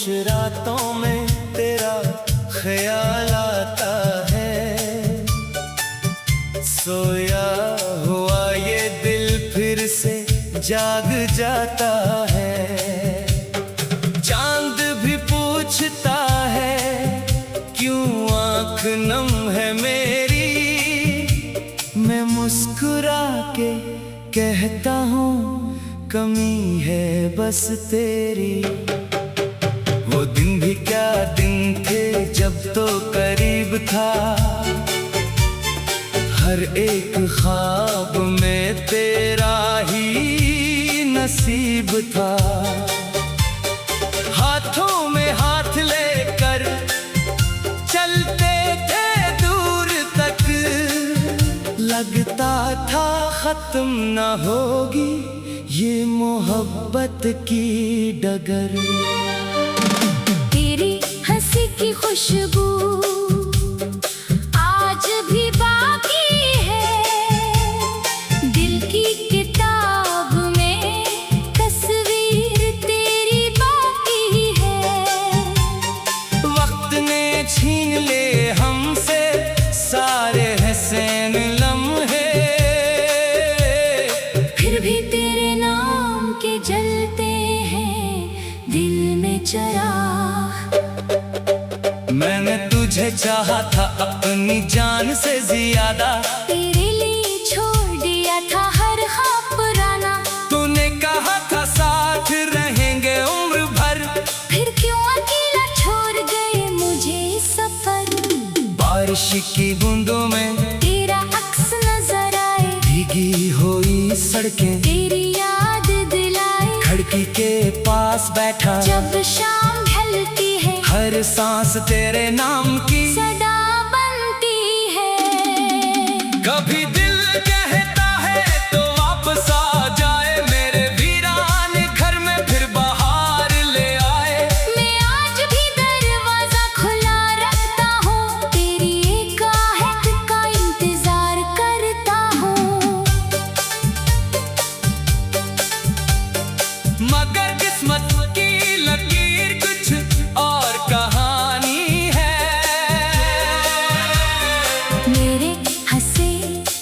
खामोश रातों में तेरा ख्याल आता है। सोया हुआ ये दिल फिर से जाग जाता है। चांद भी पूछता है क्यों आँख नम है मेरी। मैं मुस्कुरा के कहता हूँ कमी है बस तेरी। वो दिन भी क्या दिन थे जब तो करीब था। हर एक ख्वाब में तेरा ही नसीब था। हाथों में हाथ लेकर चलते थे दूर तक। लगता था खत्म न होगी ये मोहब्बत की डगर। तेरी हंसी की खुशबू आज भी बाकी है। दिल की किताब में तस्वीर तेरी बाकी है। वक्त ने छीन ले हमसे सारे हसीन लम्हे। फिर भी तेरे नाम के जलते हैं दिल में चिराग। मैंने तुझे चाहा था अपनी जान से ज्यादा। तेरे लिए छोड़ दिया था हर ख्वाब पुराना। तूने कहा था साथ रहेंगे उम्र भर। फिर क्यों अकेला छोड़ गए मुझे सफर। बारिश की बूंदों में तेरा अक्स नजर आए। भीगी हुई सड़कें तेरी याद दिलाए। खिड़की के पास बैठा जब शाम ढलती है हर सांस तेरे नाम की सदा बनती है। कभी दिल कहता है तो वापस आ जाए। मेरे वीरान घर में फिर बाहर ले आए। मैं आज भी दरवाजा खुला रखता हूँ। तेरी एक आहट का इंतजार करता हूँ। मगर किस्मत की लकीर कुछ और कहानी है। मेरे हंसे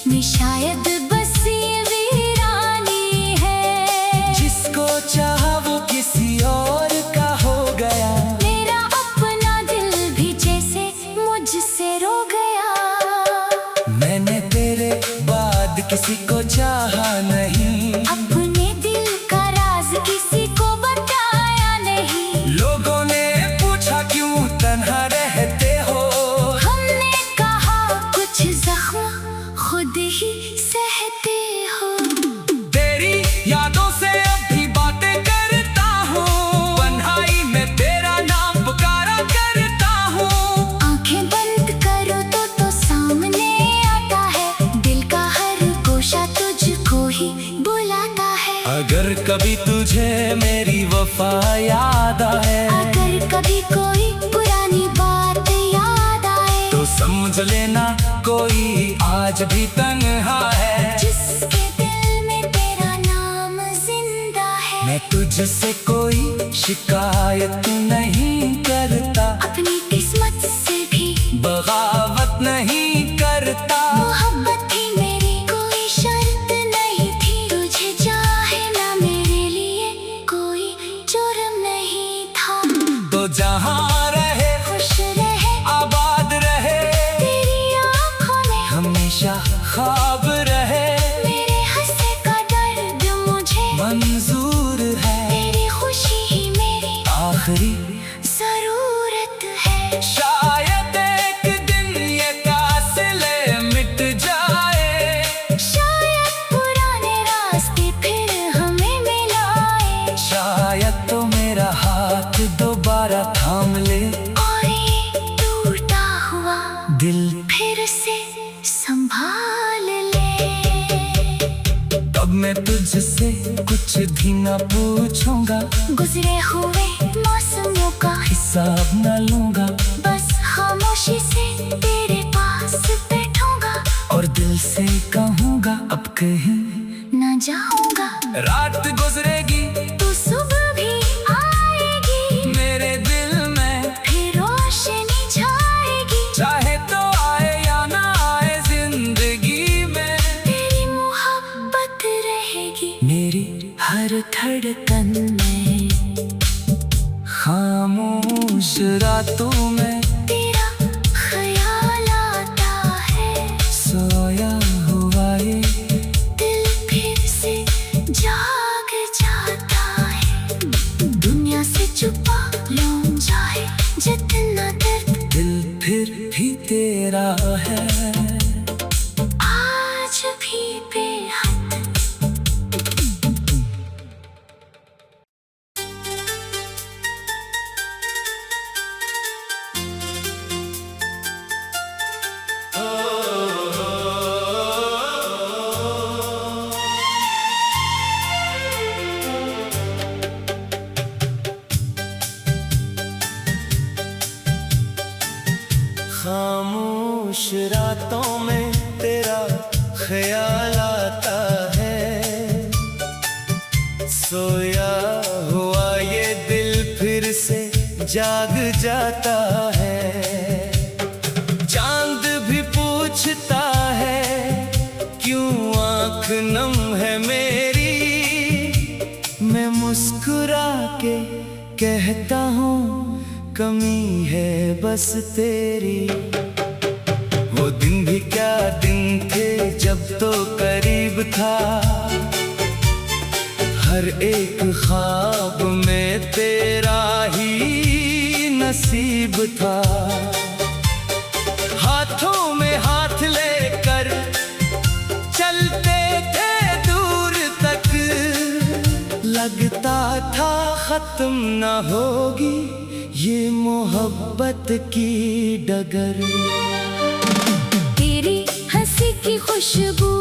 में शायद बस ये वीरानी है। जिसको चाहा वो किसी और का हो गया। मेरा अपना दिल भी जैसे मुझसे रो गया। मैंने तेरे बाद किसी को चाहा नहीं। अपने दिल का राज किसी को बताया नहीं। लोगों ने पूछा क्यों तन्हा रहते हो। हमने कहा कुछ जख्म खुद ही सहते हो। तेरी यादों से अभी बातें करता हूँ। तन्हाई में तेरा नाम पुकारा करता हूँ। आंखें बंद करो तो सामने आता है। दिल का हर गोशा तुझको ही बुलाता है। अगर कभी तुझे मेरी वफा याद आए। अगर कभी कोई पुरानी बात याद आए। तो समझ लेना कोई आज भी तन्हा है। जिसके दिल में तेरा नाम जिंदा है। मैं तुझसे कोई शिकायत नहीं करता। अपनी किस्मत से भी बगावत नहीं करता। मोहब्बत थी मेरी कोई शर्त नहीं थी। तुझे चाहे ना मेरे लिए कोई जुर्म नहीं था। तो जहाँ रहे खुश रहे आबाद रहे। तेरी आंखों में हमेशा ख्वाब रहे। मेरे हंसने का दर्द मुझे मंजूर है। तेरी खुशी ही मेरी आखिरी जरूरत है। शायद एक दिन ये कासिले मिट जाए। शायद पुराने रास्ते फिर हमें मिलाए। शायद तो मेरा हाथ दोबारा थाम ले। और ये टूटा हुआ दिल फिर से संभाल ले। अब मैं तुझसे कुछ भी ना पूछूंगा। गुजरे हुए मौसमों का हिसाब न लूंगा। बस खामोशी से तेरे पास बैठूंगा। और दिल से कहूंगा अब कहीं न जाऊंगा। रात गुजरेगी तू सुबह भी आएगी। मेरे दिल हर धड़कन में, खामोश रातों में तेरा ख्याल आता है। सोया हुआ ये दिल फिर से जाग जाता है। दुनिया से छुपा लूं जाए जितना दर्द, दिल फिर भी तेरा है। आज भी बेहद। खामोश रातों में तेरा ख्याल आता है। सोया हुआ ये दिल फिर से जाग जाता है। चांद भी पूछता है क्यों आँख नम है मेरी। मैं मुस्कुरा के कहता हूँ कमी है बस तेरी। वो दिन भी क्या दिन थे जब तो करीब था। हर एक ख्वाब में तेरा ही नसीब था। हाथों में हाथ लेकर चलते थे दूर तक। लगता था खत्म न होगी ये मोहब्बत की डगर। तेरी हंसी की खुशबू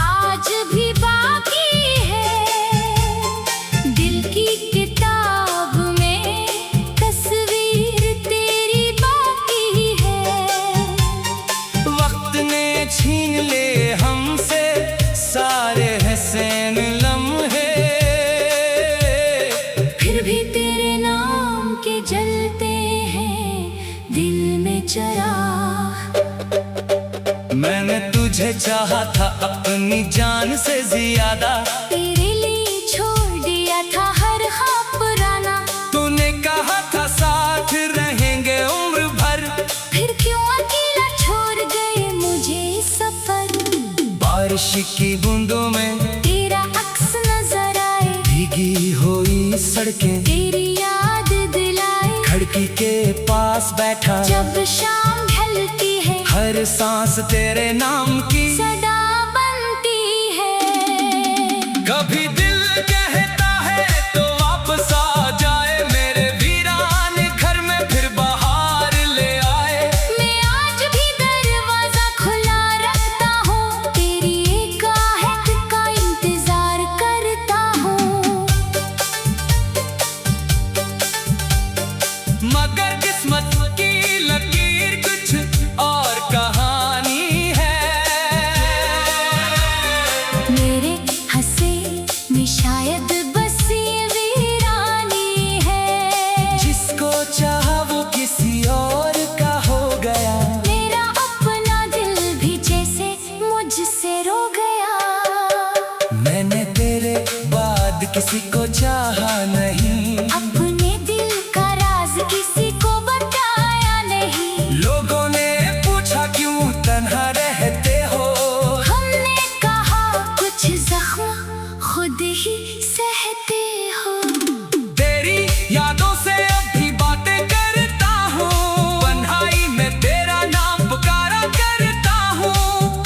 आज भी बाकी है। दिल की किताब में तस्वीर तेरी बाकी है। वक्त ने छीन ले हमसे सारे हसीन लम्हे। फिर भी तेरे नाम के जलते हैं दिल में चिराग। मैंने तुझे चाहा था अपनी जान से ज्यादा। तेरे लिए छोड़ दिया था हर ख्वाब पुराना। तूने कहा था साथ रहेंगे उम्र भर। फिर क्यों अकेला छोड़ गए मुझे सफर। बारिश की बूंदों में तेरा अक्स नजर आए। भीगी हुई सड़कें तेरी याद दिलाए। खिड़की के पास बैठा जब शाम ढलती है हर सांस तेरे नाम की सदा बनती है। कभी दिल कहता है तो वापस आ जाए मेरे वीरान घर में फिर बाहर ले आए। मैं आज भी दरवाजा खुला रखता हूँ। तेरी एक आहट का इंतजार करता हूँ। मगर किस्मत की लकीर कुछ और कहानी है। मेरे हंसे में शायद बस ये वीरानी है। जिसको चाहा वो किसी और का हो गया। मेरा अपना दिल भी जैसे मुझसे रो गया। मैंने तेरे बाद किसी को चाहा नहीं। अपने दिल का राज किसी को बताया नहीं। लोगों ने पूछा क्यों तन्हा रहते हो। हमने कहा कुछ जख्म खुद ही सहते हो। तेरी यादों से अब भी बातें करता हूँ। तन्हाई में तेरा नाम पुकारा करता हूँ।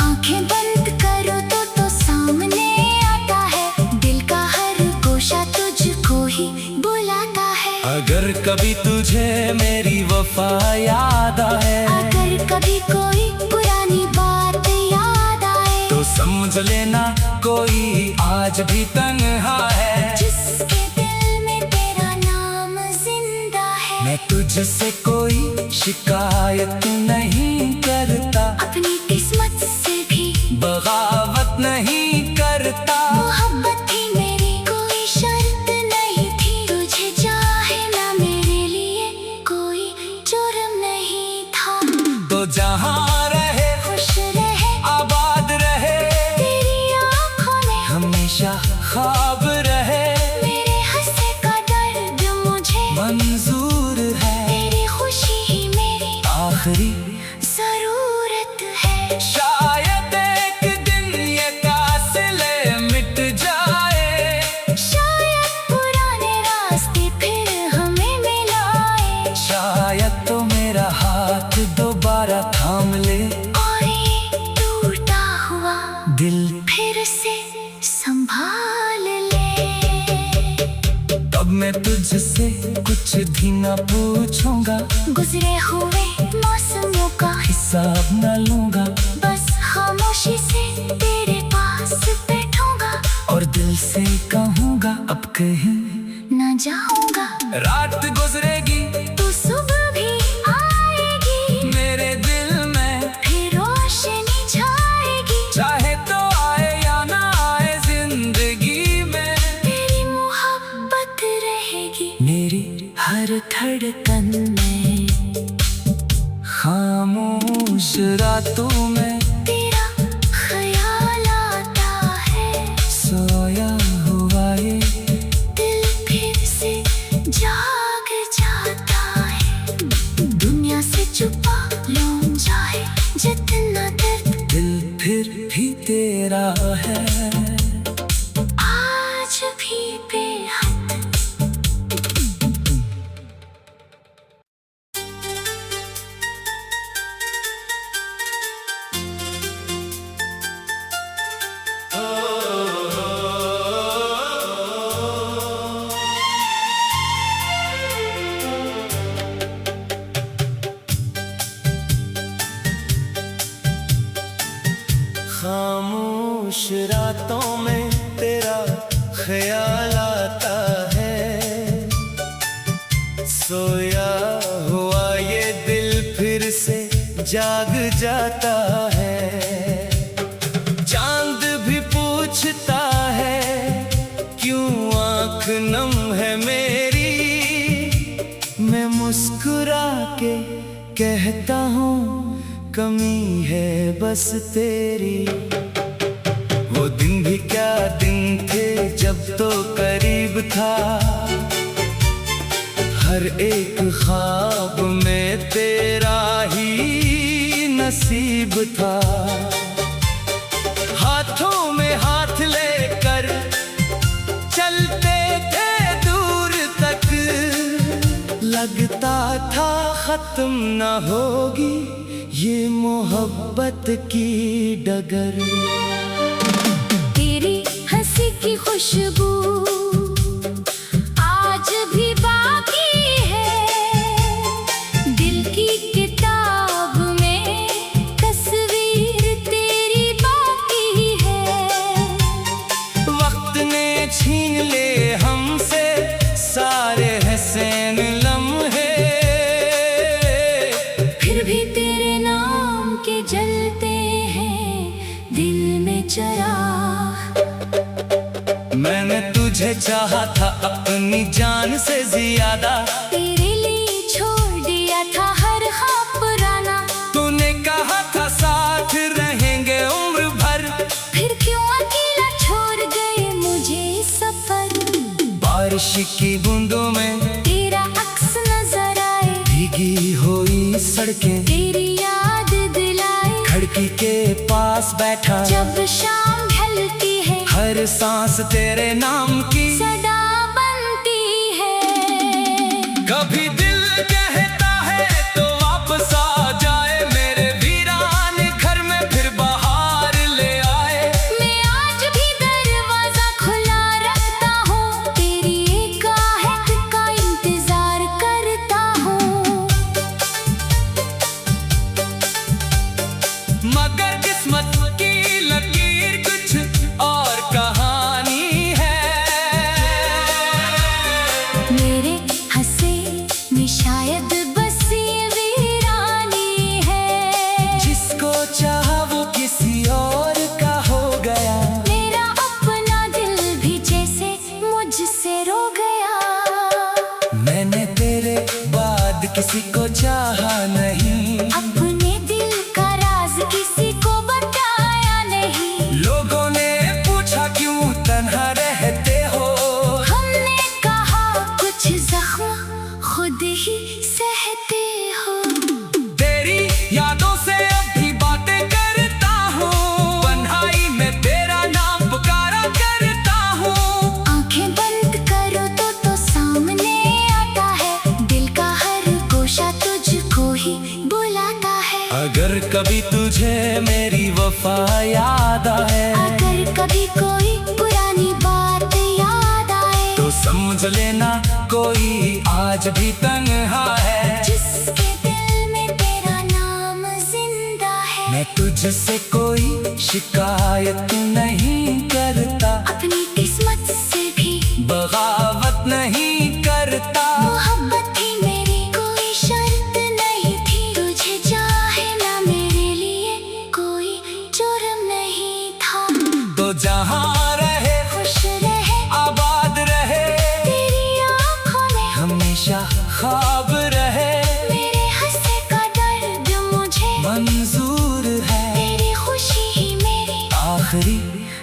आंखें बंद करो तो सामने आता है। दिल का हर गोशा तुझको ही बुलाता है। अगर कभी तुझे मेरी वफा याद आए। अगर कभी कोई पुरानी बात याद आए। तो समझ लेना कोई आज भी तन्हा है। जिसके दिल में तेरा नाम जिंदा है। मैं तुझसे कोई शिकायत नहीं करता। अपनी किस्मत से भी बगावत नहीं करता। मोहब्बत थी मेरी कोई शर्त नहीं थी। तुझे चाहे ना मेरे लिए कोई जुर्म नहीं था। तो जहाँ रहे खुश रहे आबाद रहे तेरी आंखों में हमेशा दिल फिर से संभाल ले। अब मैं तुझसे कुछ भी ना पूछूंगा, गुजरे हुए मौसमों का हिसाब न लूंगा, बस खामोशी से तेरे पास बैठूंगा और दिल से कहूंगा अब कहीं न जाऊंगा। रात गुजरेगी तो सुबह भी आएगी, मेरे दिल में फिर रोशनी छाएगी। चाहे तो आए या ना आए जिंदगी में, तेरी मोहब्बत रहेगी मेरी हर धड़कन में। खामोश रातों में तेरा ख्याल आता है, सोया हुआ ये दिल फिर से जाग जाता है। दुनिया से छुपा लौट जाए जितना दर्द, दिल फिर भी तेरा है। आज भी बेहद। खामोश रातों में तेरा ख्याल आता है, सोया हुआ ये दिल फिर से जाग जाता है। चांद भी पूछता है क्यों आँख नम है मेरी, मैं मुस्कुरा के कहता हूँ कमी है बस तेरी। वो दिन भी क्या दिन थे जब तो करीब था, हर एक ख्वाब में तेरा ही नसीब था। हाथों में हाथ लेकर चलते थे दूर तक, लगता था खत्म न होगी ये मोहब्बत की डगर। तेरी हंसी की खुशबू आज भी बाकी है, दिल की किताब में तस्वीर तेरी बाकी है। वक्त ने छीन ले हमसे सारे हसीन लम्हे, फिर भी तेरे नाम के जलते हैं दिल में चिराग। मैंने तुझे चाहा था अपनी जान से ज्यादा, तेरे लिए छोड़ दिया था हर ख्वाब पुराना। तूने कहा था साथ रहेंगे उम्र भर, फिर क्यों अकेला छोड़ गए मुझे सफर। बारिश की बूंदों में तेरा अक्स नजर आए, भीगी हुई सड़कें तेरी याद दिलाए। खिड़की के पास बैठा, जब शाम ढलती है हर सांस तेरे नाम की सदा बनती है। कभी दिल कहता है तो वापस आ जाए, मेरे वीरान घर में फिर बाहर ले आए। मैं आज भी दरवाजा खुला रखता हूँ, तेरी एक आहट का इंतजार करता हूँ। मगर किस्मत की लकीर कुछ और कहानी है। मेरे हंसे में शायद बस ये वीरानी है, जिसको चाहा वो किसी और का हो गया। मेरा अपना दिल भी जैसे मुझसे रो गया। मैंने तेरे बाद किसी को चाहा नहीं, अपने दिल का राज किसी को बताया नहीं। लोगों ने पूछा क्यों तन्हा रहते हो, हमने कहा कुछ जख्म खुद ही सहते हो। तेरी यादों से अभी बातें करता हूँ, तन्हाई में तेरा नाम पुकारा करता हूँ। आंखें बंद करो तो सामने आता है, दिल का हर गोशा तुझको ही लेना, कोई आज भी तन्हा है जिसके दिल में तेरा नाम जिंदा है। मैं तुझसे कोई शिकायत नहीं करता, अपनी किस्मत से भी बगावत नहीं करता। मोहब्बत थी मेरी, कोई शर्त नहीं थी। तुझे चाहे ना मेरे लिए कोई जुर्म नहीं था। तो जहाँ रहे खुश रहे, आबाद रहे, तेरी आँखों में हमेशा ख्वाब रहे। मेरे हंसने का दर्द मुझे मंजूर है, तेरी खुशी ही मेरी आखिरी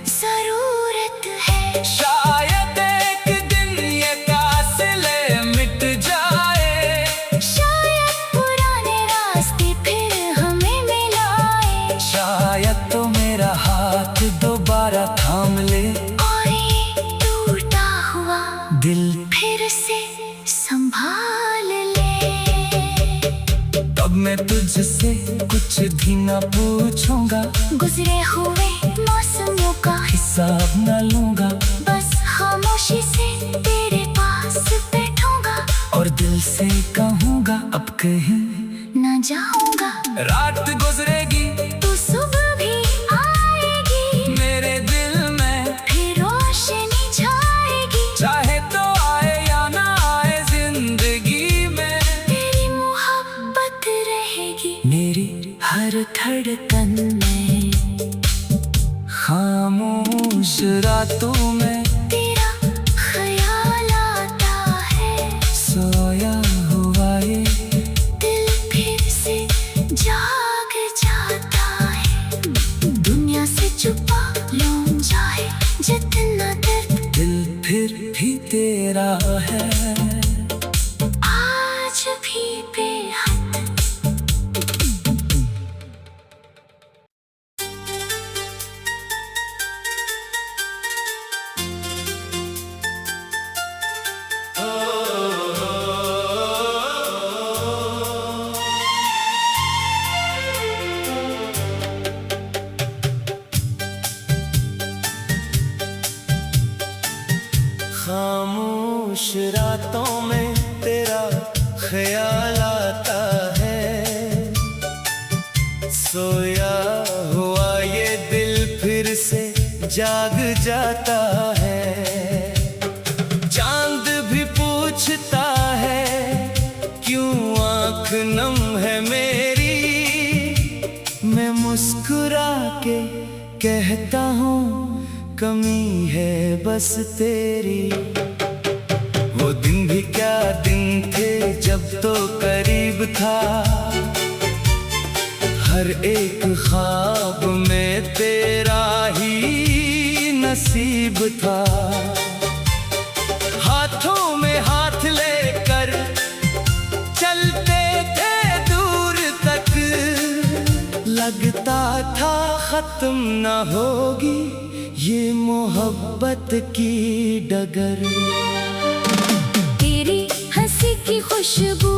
जरूरत है। शायद एक दिन ये फासले मिट जाए, शायद पुराने रास्ते फिर हमें मिलाए। शायद तो मेरा हाथ दोबारा थाम ले, और ये टूटा हुआ दिल फिर से संभाल ले। तब मैं तुझसे कुछ भी न पूछूंगा, गुजरे हुए मौसमों का हिसाब न लूंगा, बस खामोशी से तेरे पास बैठूंगा। और दिल से कहूंगा अब कहीं न जाऊंगा, रात गुजरेगी तू सुबह भी आएगी। मेरे दिल में, फिर रोशनी छाएगी। चाहे तो आए या ना आए जिंदगी में, तेरी मोहब्बत रहेगी मेरी हर धड़कन में। खामोश रातों में तेरा ख्याल आता है। सोया हुआ ये दिल फिर से जाग जाता है। दुनिया से छुपा लौट जाए जितना दर्द दिल फिर भी तेरा है। आज भी बेहद। खामोश रातों में तेरा ख्याल आता है। सोया हुआ ये दिल फिर से जाग जाता है। चांद भी पूछता है क्यों आँख नम है मेरी, मैं मुस्कुरा के कहता हूँ कमी है बस तेरी। वो दिन भी क्या दिन थे जब तो करीब था, हर एक ख्वाब में तेरा ही नसीब था। हाथों में हाथ लेकर चलते थे दूर तक, लगता था खत्म न होगी ये मोहब्बत की डगर। तेरी हंसी की खुशबू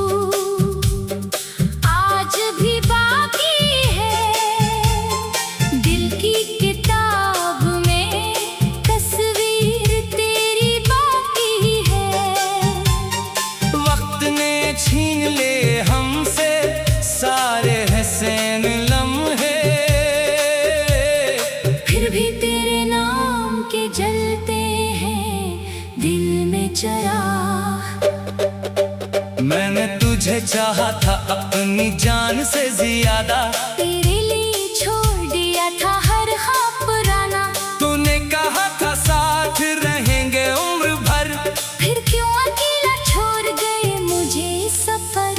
आज भी बाकी है। दिल की किताब में तस्वीर तेरी बाकी है। वक्त ने छीन ले हमसे सारे हसीन लम्हे, फिर भी तेरे नाम के जलते हैं दिल में चिराग। मैंने तुझे चाहा था अपनी जान से ज्यादा, तेरे लिए छोड़ दिया था हर ख्वाब पुराना। तूने कहा था साथ रहेंगे उम्र भर, फिर क्यों अकेला छोड़ गए मुझे सफर।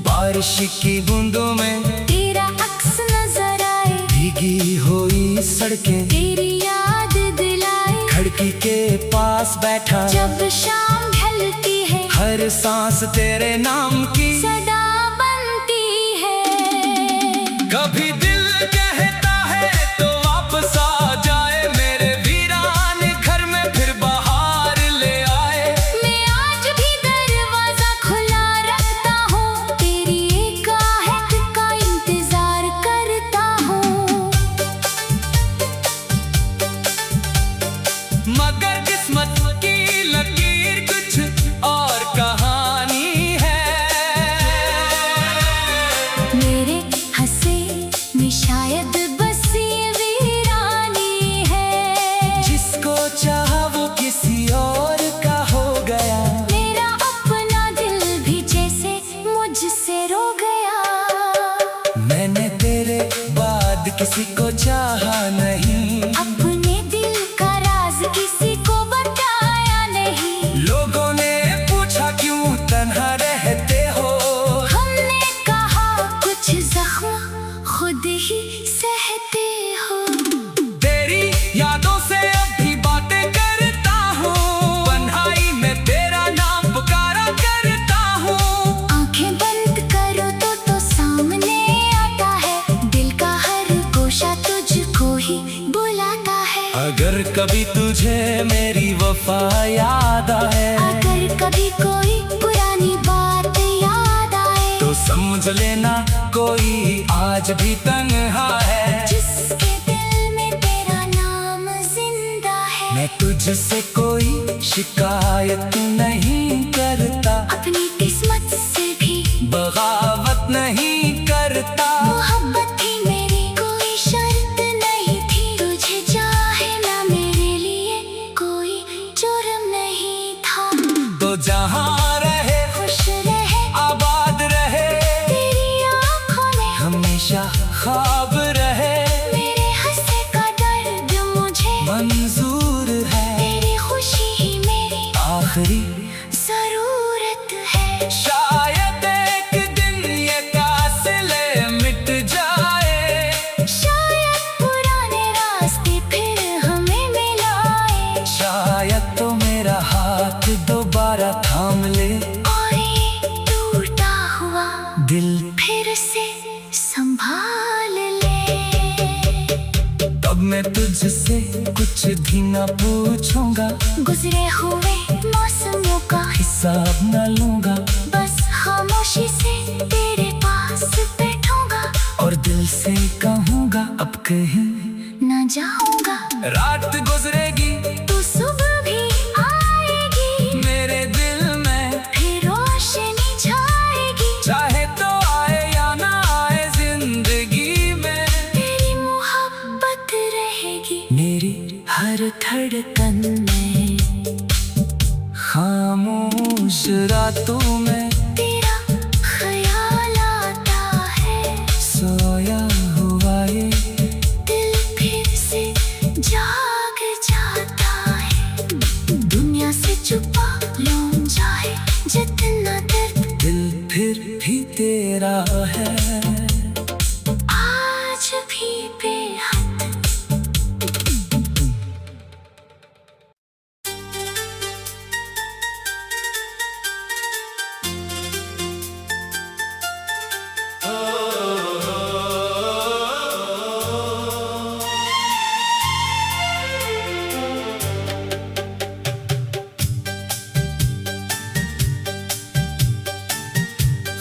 बारिश की बूंदों में तेरा अक्स नजर आए, भीगी हुई सड़कें तेरी याद दिलाए। खिड़की के पास बैठा, जब शाम ढलती है हर सांस तेरे नाम की सदा बनती है। कभी दिल कहता है तो वापस आ जाए, मेरे वीरान घर में फिर बाहर ले आए। मैं आज भी दरवाजा खुला रखता हूँ, तेरी एक आहट का इंतजार करता हूँ। मगर किस्मत की लकीर कुछ यादों से अभी बातें करता हूँ, तन्हाई में तेरा नाम पुकारा करता हूँ। आंखें बंद करो तो सामने आता है, दिल का हर गोशा तुझको ही बुलाता है। अगर कभी तुझे मेरी वफा याद आए, अगर कभी कोई पुरानी बात याद आए, तो समझ लेना कोई आज भी तन्हा है। जिसके दिल में तेरा नाम जिंदा है। मैं तुझसे कोई शिकायत नहीं करता, अपनी किस्मत से भी बगावत नहीं करता। मोहब्बत थी मेरी, कोई शर्त नहीं थी। तुझे चाहे ना मेरे लिए कोई जुर्म नहीं था। तो जहाँ रहे खुश रहे, आबाद रहे, तेरी आंखों में हमेशा ख्वाब रहे। मेरे हंसने का दर्द मुझे मंजूर है, तेरी खुशी ही मेरी आखिरी जरूरत है। शायद एक दिन ये कासिले मिट जाए, शायद पुराने रास्ते फिर हमें मिलाए, शायद तो मेरा हाथ दोबारा थाम ले, और ये टूटा हुआ दिल फिर से संभाल ले। तब मैं तुझसे कुछ भी न पूछूंगा, गुजरे हुए मौसमों का हिसाब न लूंगा, बस खामोशी से तेरे पास बैठूंगा, और दिल से कहूंगा अब कहीं न जाऊंगा। रात गुजरेगी तू सुबह भी आएगी, मेरे दिल में, फिर रोशनी छाएगी। चाहे तो आए या ना आए जिंदगी में, तेरी मोहब्बत रहेगी मेरी हर धड़कन में, खामोश रातों में तेरा ख्याल आता है। सोया हुआ ये दिल फिर से जाग जाता है। दुनिया से छुपा लौट जाए जितना दर्द, दिल फिर भी तेरा है। आज भी बेहद।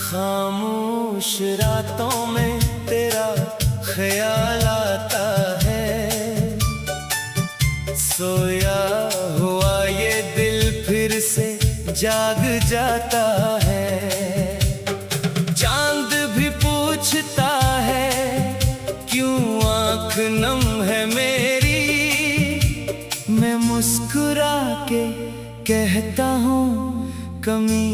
खामोश रातों में तेरा ख्याल आता है, सोया हुआ ये दिल फिर से जाग जाता है। चांद भी पूछता है क्यों आँख नम है मेरी, मैं मुस्कुरा के कहता हूँ कमी